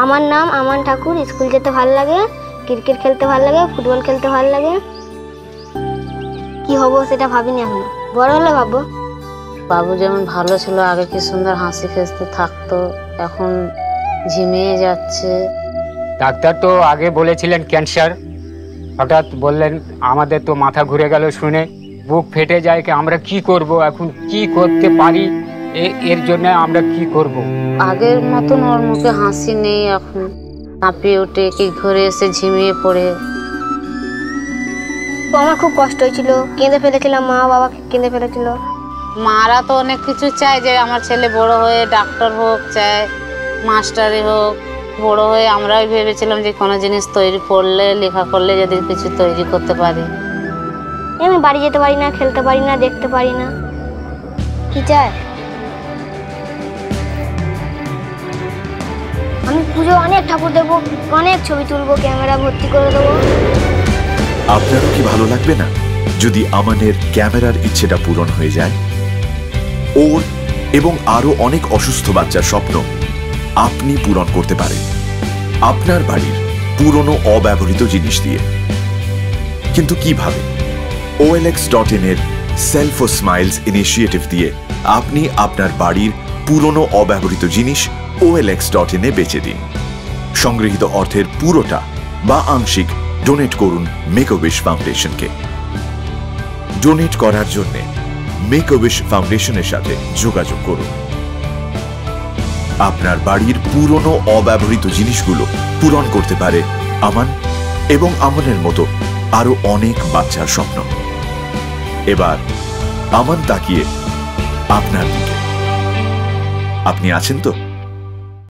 আমার নাম আমান ঠাকুর। স্কুল যেতে ভালো লাগে, ক্রিকেট খেলতে ভালো লাগে, ফুটবল খেলতে ভালো লাগে। কি হব সেটা ভাবিনি এখনো, বড় হলে ভাববো। বাবু যেমন ভালো ছিল আগে, কি সুন্দর হাসি খুশিতে থাকতো, এখন ঝিমিয়ে যাচ্ছে। ডাক্তার তো আগে বলেছিলেন ক্যান্সার, হঠাৎ বললেন আমাদের তো মাথা ঘুরে গেল শুনে, বুক ফেটে যায়। আমরা কি করব এখন, কি করতে পারি, এর জন্য আমরা কি করব? আগের মতন ওর মুখে হাসি নেই, এখন কাঁপিয়ে ওঠে, কি ঘরে এসে ঝিমিয়ে পড়ে। তো আমার খুব কষ্ট হয়েছিল, কেঁদে ফেলেছিলাম, মা বাবা কেঁদে ফেলেছিল। মারা তো অনেক কিছু চায় যে আমার ছেলে বড় হয়ে ডাক্তার হোক, চায় মাস্টারি হোক। বড় হয়ে আমরাই ভেবেছিলাম যে কোনো জিনিস তৈরি করলে, লেখা করলে যদি কিছু তৈরি করতে পারি। আমি বাড়ি যেতে পারি না, খেলতে পারি না, দেখতে পারি না। কি চায়? আমি পুজো অনেক ঠাকুর দেবো, অনেক ছবি তুলবো, ক্যামেরা ভর্তি করে দেবো। আপনারও কি ভালো লাগবে না যদি আমানের ক্যামেরার ইচ্ছেটা পূরণ হয়ে যায়? ওর এবং আরো অনেক অসুস্থ বাচ্চার স্বপ্ন আপনি পূরণ করতে পারেন আপনার বাড়ির পুরনো অব্যবহৃত জিনিস দিয়ে। কিন্তু কিভাবে? OLX.in এর সেলফ ও স্মাইলস ইনিশিয়েটিভ দিয়ে আপনি আপনার বাড়ির পুরনো অব্যবহৃত জিনিস OLX.in এ বেচে দিন। সংগৃহীত অর্থের পুরোটা বা আংশিক ডোনেট করুন মেক আ উইশ ফাউন্ডেশনকে। ডোনেট করার জন্য মেক আ উইশ ফাউন্ডেশনের সাথে যোগাযোগ করুন। আপনার বাড়ির পুরনো অব্যবহৃত জিনিসগুলো পূরণ করতে পারে আমান এবং আমানের মতো আরো অনেক বাচ্চার স্বপ্ন। এবার আমান তাকিয়ে আপনার দিকে। আপনি আছেন তো?